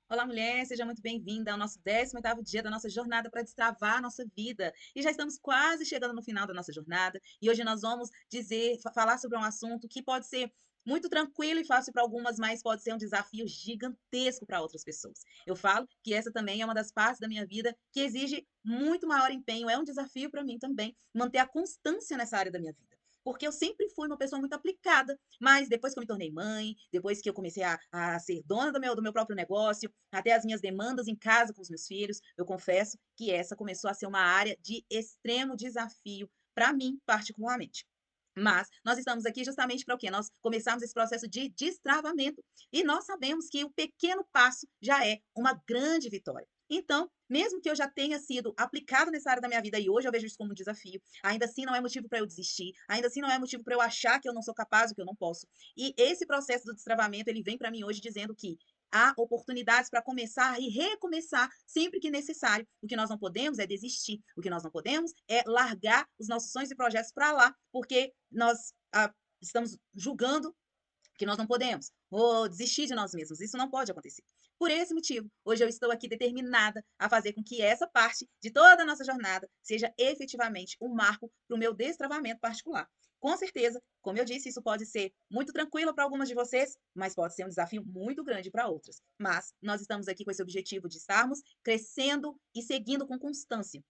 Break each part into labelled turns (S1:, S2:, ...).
S1: Olá, mulher, seja muito bem-vinda ao nosso 18º dia da nossa jornada para destravar a nossa vida. E já estamos quase chegando no final da nossa jornada, e hoje nós vamos falar sobre um assunto que pode ser muito tranquilo e fácil para algumas, mas pode ser um desafio gigantesco para outras pessoas. Eu falo que essa também é uma das partes da minha vida que exige muito maior empenho, é um desafio para mim também manter a constância nessa área da minha vida. Porque eu sempre fui uma pessoa muito aplicada, mas depois que eu me tornei mãe, depois que eu comecei a ser dona do meu próprio negócio, até as minhas demandas em casa com os meus filhos, eu confesso que essa começou a ser uma área de extremo desafio para mim, particularmente. Mas nós estamos aqui justamente para o quê? Nós começarmos esse processo de destravamento. E nós sabemos que o pequeno passo já é uma grande vitória. Então, mesmo que eu já tenha sido aplicado nessa área da minha vida e hoje eu vejo isso como um desafio, ainda assim não é motivo para eu desistir, ainda assim não é motivo para eu achar que eu não sou capaz ou que eu não posso. E esse processo do destravamento, ele vem para mim hoje dizendo que há oportunidades para começar e recomeçar sempre que necessário. O que nós não podemos é desistir. O que nós não podemos é largar os nossos sonhos e projetos para lá, porque nós estamos julgando que nós não podemos, ou desistir de nós mesmos. Isso não pode acontecer. Por esse motivo, hoje eu estou aqui determinada a fazer com que essa parte de toda a nossa jornada seja efetivamente um marco para o meu destravamento particular. Com certeza, como eu disse, isso pode ser muito tranquilo para algumas de vocês, mas pode ser um desafio muito grande para outras. Mas nós estamos aqui com esse objetivo de estarmos crescendo e seguindo com constância,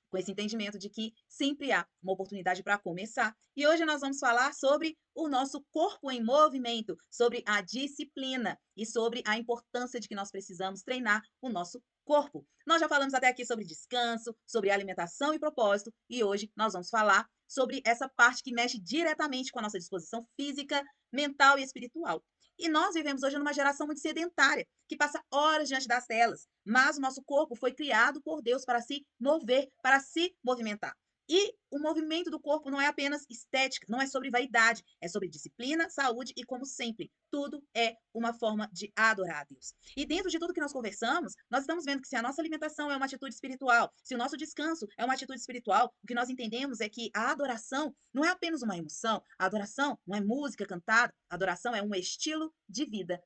S1: com esse entendimento de que sempre há uma oportunidade para começar. E hoje nós vamos falar sobre o nosso corpo em movimento, sobre a disciplina e sobre a importância de que nós precisamos treinar o nosso corpo. Nós já falamos até aqui sobre descanso, sobre alimentação e propósito, e hoje nós vamos falar sobre essa parte que mexe diretamente com a nossa disposição física, mental e espiritual. E nós vivemos hoje numa geração muito sedentária, que passa horas diante das telas, mas o nosso corpo foi criado por Deus para se mover, para se movimentar. E o movimento do corpo não é apenas estética, não é sobre vaidade, é sobre disciplina, saúde e, como sempre, tudo é uma forma de adorar a Deus. E dentro de tudo que nós conversamos, nós estamos vendo que se a nossa alimentação é uma atitude espiritual, se o nosso descanso é uma atitude espiritual, o que nós entendemos é que a adoração não é apenas uma emoção, a adoração não é música cantada, a adoração é um estilo de vida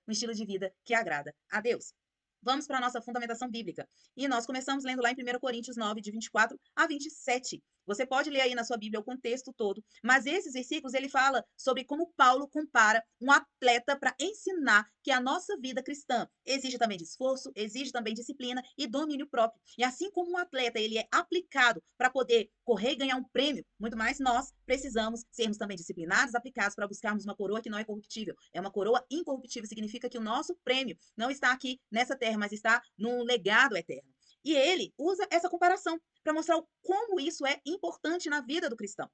S1: que agrada a Deus. Vamos para a nossa fundamentação bíblica. E nós começamos lendo lá em 1 Coríntios 9, de 24 a 27. Você pode ler aí na sua Bíblia o contexto todo, mas esses versículos ele fala sobre como Paulo compara um atleta para ensinar que a nossa vida cristã exige também de esforço, exige também disciplina e domínio próprio. E assim como um atleta ele é aplicado para poder correr e ganhar um prêmio, muito mais nós precisamos sermos também disciplinados, aplicados para buscarmos uma coroa que não é corruptível. É uma coroa incorruptível, significa que o nosso prêmio não está aqui nessa terra, mas está num legado eterno. E ele usa essa comparação para mostrar como isso é importante na vida do cristão.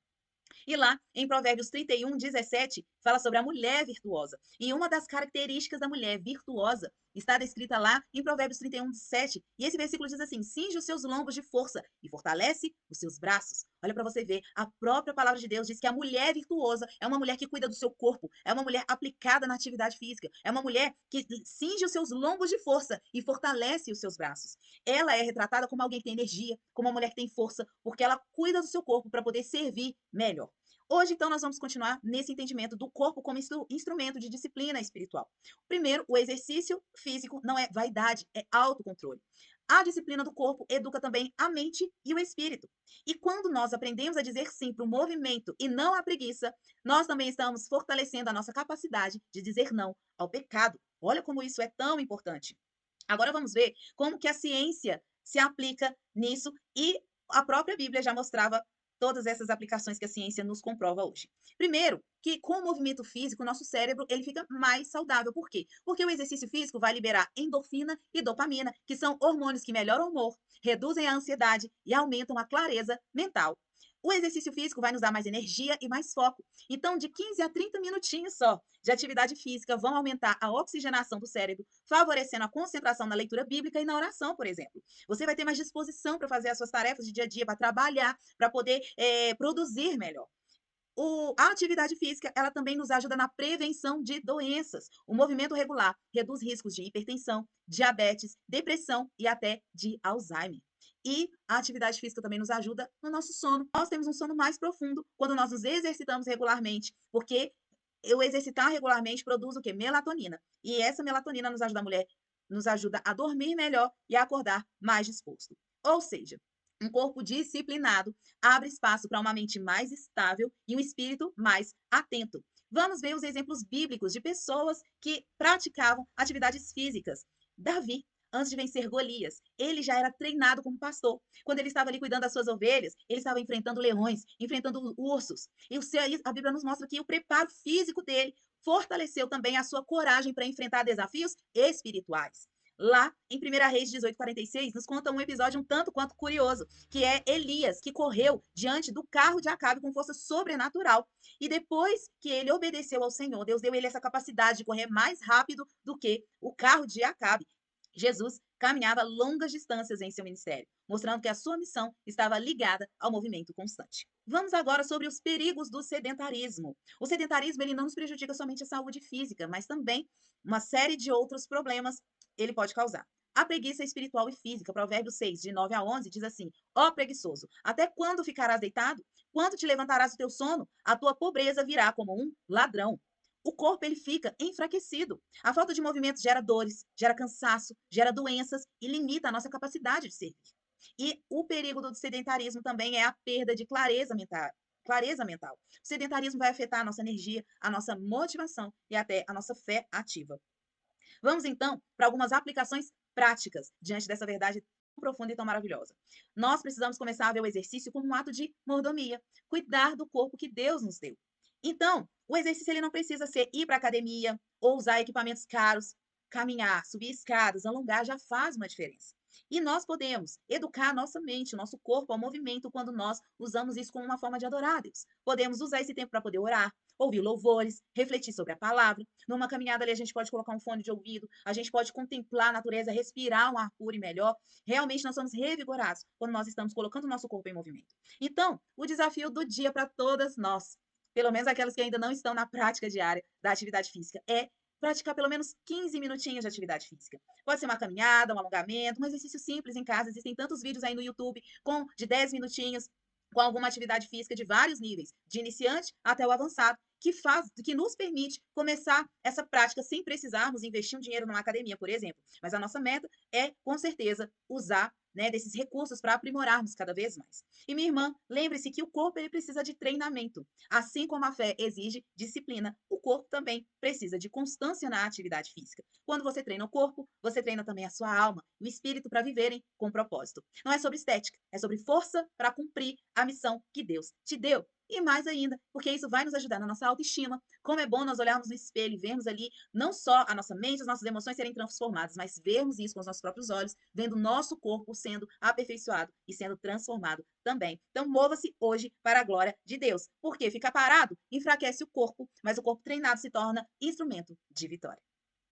S1: E lá, em Provérbios 31, 17, fala sobre a mulher virtuosa. E uma das características da mulher virtuosa está descrita lá em Provérbios 31, 7. E esse versículo diz assim: cinge os seus lombos de força e fortalece os seus braços. Olha para você ver, a própria palavra de Deus diz que a mulher virtuosa é uma mulher que cuida do seu corpo, é uma mulher aplicada na atividade física, é uma mulher que cinge os seus lombos de força e fortalece os seus braços. Ela é retratada como alguém que tem energia, como uma mulher que tem força, porque ela cuida do seu corpo para poder servir melhor. Hoje, então, nós vamos continuar nesse entendimento do corpo como instrumento de disciplina espiritual. Primeiro, o exercício físico não é vaidade, é autocontrole. A disciplina do corpo educa também a mente e o espírito. E quando nós aprendemos a dizer sim para o movimento e não à preguiça, nós também estamos fortalecendo a nossa capacidade de dizer não ao pecado. Olha como isso é tão importante. Agora vamos ver como que a ciência se aplica nisso e a própria Bíblia já mostrava todas essas aplicações que a ciência nos comprova hoje. Primeiro, que com o movimento físico, o nosso cérebro ele fica mais saudável. Por quê? Porque o exercício físico vai liberar endorfina e dopamina, que são hormônios que melhoram o humor, reduzem a ansiedade e aumentam a clareza mental. O exercício físico vai nos dar mais energia e mais foco. Então, de 15 a 30 minutinhos só de atividade física vão aumentar a oxigenação do cérebro, favorecendo a concentração na leitura bíblica e na oração, por exemplo. Você vai ter mais disposição para fazer as suas tarefas de dia a dia, para trabalhar, para poder produzir melhor. A atividade física, ela também nos ajuda na prevenção de doenças. O movimento regular reduz riscos de hipertensão, diabetes, depressão e até de Alzheimer. E a atividade física também nos ajuda no nosso sono. Nós temos um sono mais profundo quando nós nos exercitamos regularmente, porque o exercitar regularmente produz o quê? Melatonina. E essa melatonina nos ajuda a mulher nos ajuda a dormir melhor e a acordar mais disposto. Ou seja, um corpo disciplinado abre espaço para uma mente mais estável e um espírito mais atento. Vamos ver os exemplos bíblicos de pessoas que praticavam atividades físicas. Davi, antes de vencer Golias, ele já era treinado como pastor. Quando ele estava ali cuidando das suas ovelhas, ele estava enfrentando leões, enfrentando ursos. E a Bíblia nos mostra que o preparo físico dele fortaleceu também a sua coragem para enfrentar desafios espirituais. Lá em 1 Reis 18:46, nos conta um episódio um tanto quanto curioso, que é Elias, que correu diante do carro de Acabe com força sobrenatural. E depois que ele obedeceu ao Senhor, Deus deu ele essa capacidade de correr mais rápido do que o carro de Acabe. Jesus caminhava longas distâncias em seu ministério, mostrando que a sua missão estava ligada ao movimento constante. Vamos agora sobre os perigos do sedentarismo. O sedentarismo ele não nos prejudica somente a saúde física, mas também uma série de outros problemas ele pode causar. A preguiça espiritual e física, Provérbios 6, de 9 a 11, diz assim: Ó preguiçoso, até quando ficarás deitado? Quando te levantarás do teu sono? A tua pobreza virá como um ladrão. O corpo ele fica enfraquecido. A falta de movimento gera dores, gera cansaço, gera doenças e limita a nossa capacidade de servir. E o perigo do sedentarismo também é a perda de clareza mental. Clareza mental. O sedentarismo vai afetar a nossa energia, a nossa motivação e até a nossa fé ativa. Vamos então para algumas aplicações práticas diante dessa verdade tão profunda e tão maravilhosa. Nós precisamos começar a ver o exercício como um ato de mordomia, cuidar do corpo que Deus nos deu. Então, o exercício ele não precisa ser ir para a academia ou usar equipamentos caros. Caminhar, subir escadas, alongar já faz uma diferença. E nós podemos educar a nossa mente, o nosso corpo ao movimento quando nós usamos isso como uma forma de adorar a Deus. Podemos usar esse tempo para poder orar, ouvir louvores, refletir sobre a palavra. Numa caminhada ali a gente pode colocar um fone de ouvido, a gente pode contemplar a natureza, respirar um ar puro e melhor. Realmente nós somos revigorados quando nós estamos colocando o nosso corpo em movimento. Então, o desafio do dia para todas nós, pelo menos aquelas que ainda não estão na prática diária da atividade física, é praticar pelo menos 15 minutinhos de atividade física. Pode ser uma caminhada, um alongamento, um exercício simples em casa. Existem tantos vídeos aí no YouTube com de 10 minutinhos, com alguma atividade física de vários níveis, de iniciante até o avançado, que nos permite começar essa prática sem precisarmos investir um dinheiro numa academia, por exemplo. Mas a nossa meta é, com certeza, usar desses recursos para aprimorarmos cada vez mais. E minha irmã, lembre-se que o corpo ele precisa de treinamento. Assim como a fé exige disciplina, o corpo também precisa de constância na atividade física. Quando você treina o corpo, você treina também a sua alma, o espírito para viverem com propósito. Não é sobre estética, é sobre força para cumprir a missão que Deus te deu. E mais ainda, porque isso vai nos ajudar na nossa autoestima. Como é bom nós olharmos no espelho e vermos ali não só a nossa mente, as nossas emoções serem transformadas, mas vermos isso com os nossos próprios olhos, vendo o nosso corpo sendo aperfeiçoado e sendo transformado também. Então, mova-se hoje para a glória de Deus. Porque ficar parado enfraquece o corpo, mas o corpo treinado se torna instrumento de vitória.